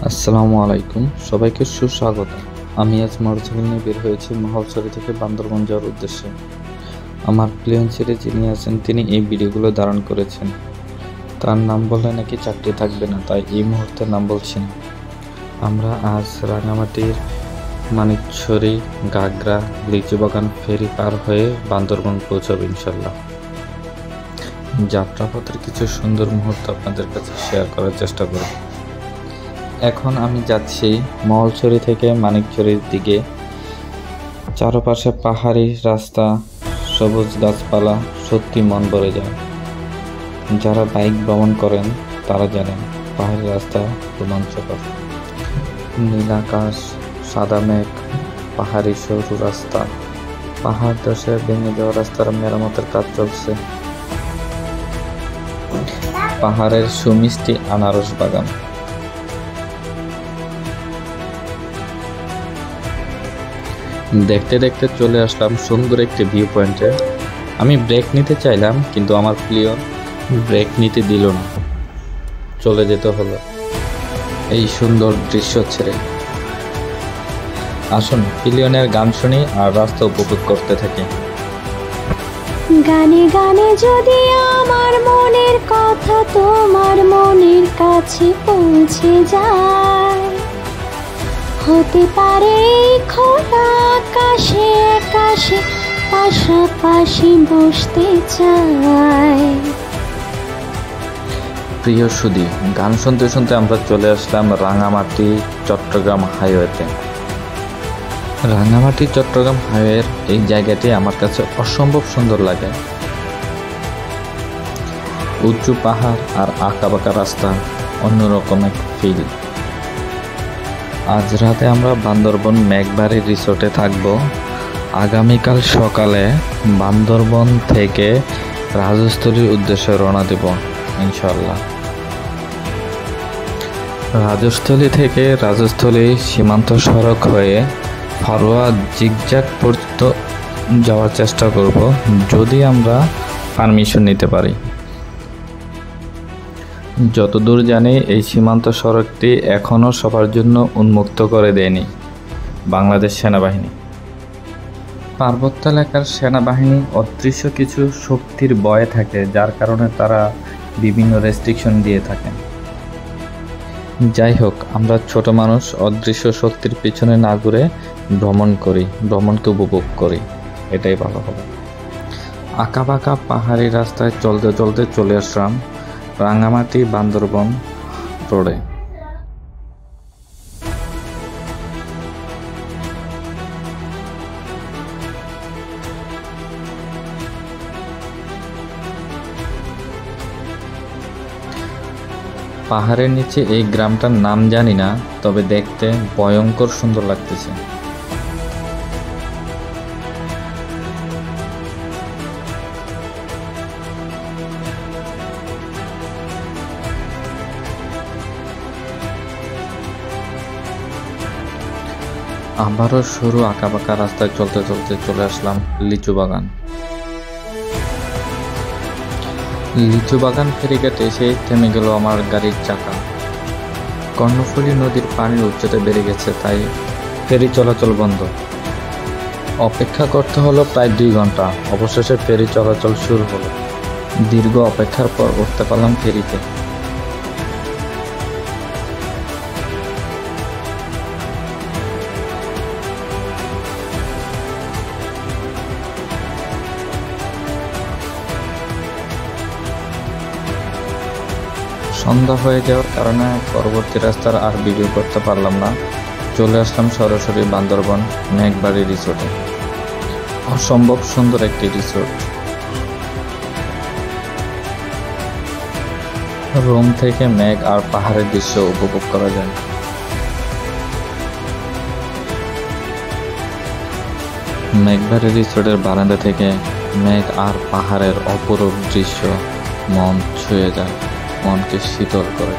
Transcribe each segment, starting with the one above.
আসসালামু আলাইকুম, সবাইকে সুস্বাগত। আমি আজ মোটরসাইকেল নিয়ে বের হয়েছি মহালছড়ি থেকে বান্দরবন যাওয়ার উদ্দেশ্যে। আমার প্লেন ছেড়ে যিনি আছেন তিনি এই ভিডিওগুলো ধারণ করেছেন। তার নাম বললে নাকি চাকরি থাকবে না, তাই এই মুহূর্তে নাম বলছি না। আমরা আজ রাঙামাটির মানিকছড়ি, গাগরা, লিচুবাগান ফেরি পার হয়ে বান্দরবন পৌঁছাবো ইনশাল্লাহ। যাত্রাপথের কিছু সুন্দর মুহূর্ত আপনাদের কাছে শেয়ার করার চেষ্টা করব। এখন আমি যাচ্ছি মহলছড়ি থেকে মানিকছড়ির দিকে। চারপাশে পাহাড়ি রাস্তা, সবুজ গাছপালা, সত্যি মন ভরে যায়। যারা বাইক ভ্রমণ করেন তারা জানেন পাহাড়ি রাস্তা রোমাঞ্চকর। নীল আকাশ, সাদা মেঘ, পাহাড়ি সরু রাস্তা, পাহাড় ধসে ভেঙে যাওয়া রাস্তার মেরামতের কাজ চলছে। পাহাড়ের সুমিষ্টি আনারস বাগান। দেখতে দেখতে চলে আসলাম সুন্দর একটি ভিউ পয়েন্টে। আমি ব্রেক নিতে চাইলাম, কিন্তু আমার প্রিয় ব্রেক নিতে দিল না, চলে যেতে হলো এই সুন্দর দৃশ্য ছেড়ে। আসুন পিলিয়নের গান শুনি আর রাস্তা উপভোগ করতে থাকি। গানে গানে যদি আমার মনের কথা তোমার মনের কাছে পৌঁছে যায়, হতে পারে এই খোলা আকাশে আকাশে পাশাপাশি বসতে চাই। প্রিয় সুধী, গান শুনতে শুনতে আমরা চলে আসলাম রাঙামাটি চট্টগ্রাম হাইওয়েতে। রাঙামাটি চট্টগ্রাম হাইওয়ের এই জায়গাটি আমার কাছে অসম্ভব সুন্দর লাগে। উঁচু পাহাড় আর আঁকাবাঁকা রাস্তা, অন্যরকম এক ফিল। আজ রাতে আমরা বান্দরবন মেঘবাড়ি রিসোর্টে থাকব। আগামীকাল সকালে বান্দরবন থেকে রাজস্থলীর উদ্দেশ্যে রওনা দেব ইনশাল্লাহ। রাজস্থলী থেকে রাজস্থলী সীমান্ত সড়ক হয়ে ফারোয়া জিগজ্যাগ পর্যন্ত যাওয়ার চেষ্টা করব, যদি আমরা পারমিশন নিতে পারি। যতদূর জানি এই সীমান্ত সড়কটি এখনও সবার জন্য উন্মুক্ত করে দেয়নি বাংলাদেশ সেনাবাহিনী। পার্বত্য এলাকার সেনাবাহিনী অদৃশ্য কিছু শক্তির ভয়ে থাকে, যার কারণে তারা বিভিন্ন রেস্ট্রিকশন দিয়ে থাকেন। যাই হোক, আমরা ছোট মানুষ অদৃশ্য শক্তির পিছনে না ঘুরে ভ্রমণকে উপভোগ করি, এটাই ভালো হবে। আঁকাবাঁকা পাহাড়ি রাস্তায় চলতে চলতে চলে আসলাম রাঙামাটি বান্দরবন রোডে। পাহাড়ের নিচে এই গ্রামটার নাম জানি না, তবে দেখতে ভয়ঙ্কর সুন্দর লাগতেছে। আবারও সরু আঁকাবাঁকা রাস্তায় চলতে চলতে চলে আসলাম লিচু বাগান। লিচু বাগান ফেরিঘাটে এসে থেমে গেল আমার গাড়ির চাকা। কর্ণফুলী নদীর পানির উচ্চতা বেড়ে গেছে, তাই ফেরি চলাচল বন্ধ। অপেক্ষা করতে হলো প্রায় 2 ঘন্টা। অবশেষে ফেরি চলাচল শুরু হলো। দীর্ঘ অপেক্ষার পর উঠতে পারলাম ফেরিতে। সন্ধ্যা হয়ে যাওয়ার কারণে পরবর্তী রাস্তার আর ভিডিও করতে পারলাম না। চলে আসলাম সরাসরি বান্দরবন মেঘবাড়ি রিসোর্টে। অসম্ভব সুন্দর একটি রিসোর্ট। রুম থেকে মেঘ আর পাহাড়ের দৃশ্য উপভোগ করা যায়। মেঘবাড়ি রিসোর্টের বারান্দা থেকে মেঘ আর পাহাড়ের অপরূপ দৃশ্য মন ছুঁয়ে যায়, মনকে শীতল করে।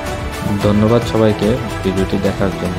ধন্যবাদ সবাইকে ভিডিওটি দেখার জন্য।